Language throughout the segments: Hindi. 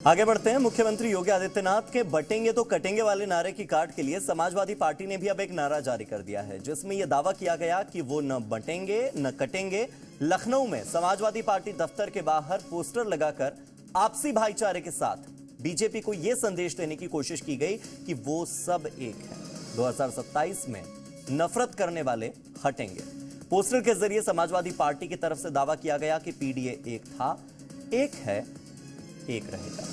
आगे बढ़ते हैं। मुख्यमंत्री योगी आदित्यनाथ के बटेंगे तो कटेंगे वाले नारे की काट के लिए समाजवादी पार्टी ने भी अब एक नारा जारी कर दिया है, जिसमें यह दावा किया गया कि वो न बटेंगे न कटेंगे। लखनऊ में समाजवादी पार्टी दफ्तर के बाहर पोस्टर लगाकर आपसी भाईचारे के साथ बीजेपी को यह संदेश देने की कोशिश की गई कि वो सब एक है। 2027 में नफरत करने वाले हटेंगे। पोस्टर के जरिए समाजवादी पार्टी की तरफ से दावा किया गया कि पीडीए एक था, एक है, एक रहेगा।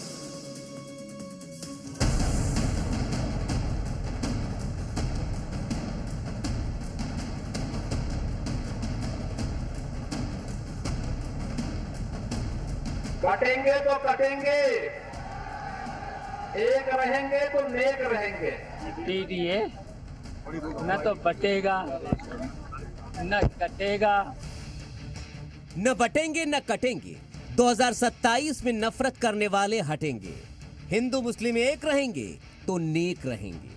कटेंगे तो कटेंगे, एक रहेंगे तो नेक रहेंगे। पीडीए न तो बटेगा न कटेगा। न बटेंगे न कटेंगे। 2027 में नफरत करने वाले हटेंगे। हिंदू मुस्लिम एक रहेंगे तो नेक रहेंगे।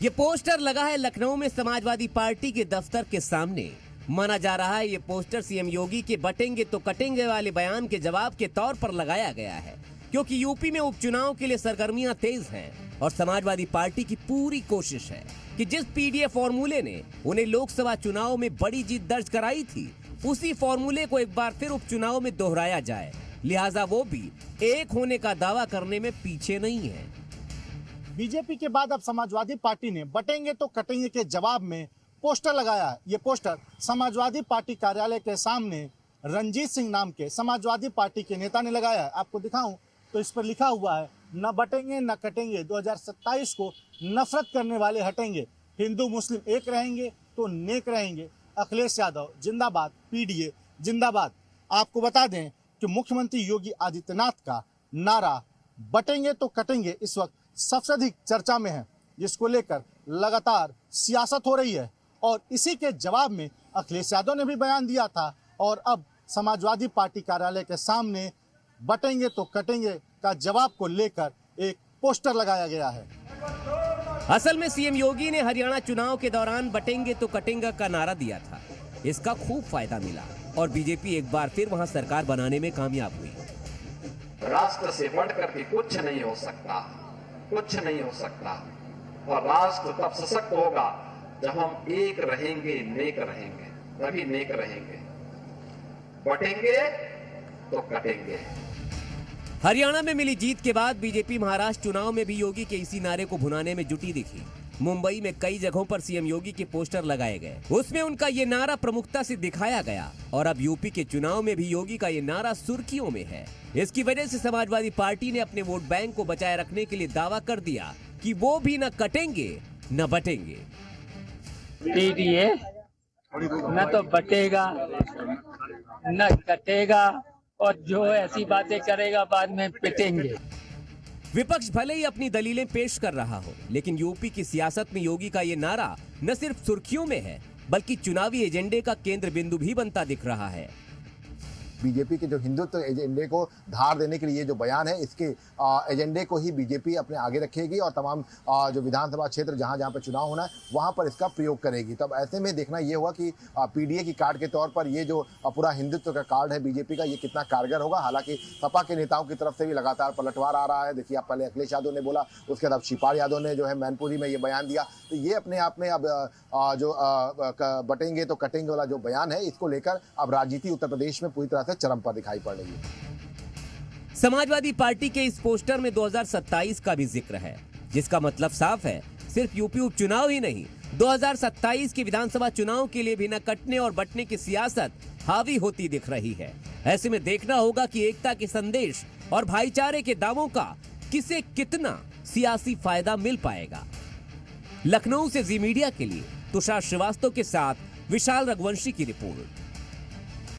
ये पोस्टर लगा है लखनऊ में समाजवादी पार्टी के दफ्तर के सामने। माना जा रहा है ये पोस्टर सीएम योगी के बटेंगे तो कटेंगे वाले बयान के जवाब के तौर पर लगाया गया है, क्योंकि यूपी में उपचुनाव के लिए सरगर्मियां तेज हैं और समाजवादी पार्टी की पूरी कोशिश है कि जिस पीडीए फॉर्मूले ने उन्हें लोकसभा चुनाव में बड़ी जीत दर्ज कराई थी, उसी फॉर्मूले को एक बार फिर उपचुनाव में दोहराया जाए। लिहाजा वो भी एक होने का दावा करने में पीछे नहीं है। बीजेपी के बाद अब समाजवादी पार्टी ने बटेंगे तो कटेंगे के जवाब में पोस्टर लगाया है। ये पोस्टर समाजवादी पार्टी कार्यालय के सामने रंजीत सिंह नाम के समाजवादी पार्टी के नेता ने लगाया है। आपको दिखाऊं तो इस पर लिखा हुआ है, न बटेंगे न कटेंगे, 2027 को नफरत करने वाले हटेंगे, हिंदू मुस्लिम एक रहेंगे तो नेक रहेंगे, अखिलेश यादव जिंदाबाद, पीडीए जिंदाबाद। आपको बता दें कि मुख्यमंत्री योगी आदित्यनाथ का नारा बटेंगे तो कटेंगे इस वक्त सबसे अधिक चर्चा में है, जिसको लेकर लगातार सियासत हो रही है। और इसी के जवाब में अखिलेश यादव ने भी बयान दिया था और अब समाजवादी पार्टी कार्यालय के सामने बटेंगे तो कटेंगे का जवाब को लेकर एक पोस्टर लगाया गया है। असल में सीएम योगी ने हरियाणा चुनाव के दौरान बटेंगे तो कटेंगे का नारा दिया था। इसका खूब फायदा मिला और बीजेपी एक बार फिर वहां सरकार बनाने में कामयाब हुई। राष्ट्र से बढ़कर के कुछ नहीं हो सकता, कुछ नहीं हो सकता। और राष्ट्र तब सशक्त होगा जब हम एक रहेंगे, नेक रहेंगे, तभी नेक रहेंगे। बटेंगे तो कटेंगे। हरियाणा में मिली जीत के बाद बीजेपी महाराष्ट्र चुनाव में भी योगी के इसी नारे को भुनाने में जुटी दिखी। मुंबई में कई जगहों पर सीएम योगी के पोस्टर लगाए गए, उसमें उनका ये नारा प्रमुखता से दिखाया गया। और अब यूपी के चुनाव में भी योगी का ये नारा सुर्खियों में है। इसकी वजह से समाजवादी पार्टी ने अपने वोट बैंक को बचाए रखने के लिए दावा कर दिया कि वो भी न कटेंगे न बटेंगे। पीडीए न तो बटेगा न कटेगा, और जो ऐसी बातें करेगा बाद में पिटेंगे। विपक्ष भले ही अपनी दलीलें पेश कर रहा हो, लेकिन यूपी की सियासत में योगी का ये नारा न सिर्फ सुर्खियों में है, बल्कि चुनावी एजेंडे का केंद्र बिंदु भी बनता दिख रहा है। बीजेपी के जो हिंदुत्व एजेंडे को धार देने के लिए जो बयान है, इसके एजेंडे को ही बीजेपी अपने आगे रखेगी और तमाम जो विधानसभा क्षेत्र जहां जहां पर चुनाव होना है वहां पर इसका प्रयोग करेगी। तब ऐसे में देखना ये होगा कि पीडीए की कार्ड के तौर पर ये जो पूरा हिंदुत्व का कार्ड है बीजेपी का, ये कितना कारगर होगा। हालांकि सपा के नेताओं की तरफ से भी लगातार पलटवार आ रहा है। देखिए, आप पहले अखिलेश यादव ने बोला, उसके बाद शिवपाल यादव ने जो है मैनपुरी में ये बयान दिया। तो ये अपने आप में अब जो बटेंगे तो कटेंगे वाला जो बयान है, इसको लेकर अब राजनीति उत्तर प्रदेश में पूरी तरह से चरम पर दिखाई पड़ रही है। समाजवादी पार्टी के इस पोस्टर में 2027 का भी जिक्र है, जिसका मतलब साफ है, सिर्फ यूपी उपचुनाव ही नहीं, 2027 के विधानसभा चुनाव के लिए भी न कटने और बटने की सियासत हावी होती दिख रही है। ऐसे में देखना होगा कि एकता के संदेश और भाईचारे के दावों का किसे कितना सियासी फायदा मिल पाएगा। लखनऊ से जी मीडिया के लिए तुषार श्रीवास्तव के साथ विशाल रघुवंशी की रिपोर्ट।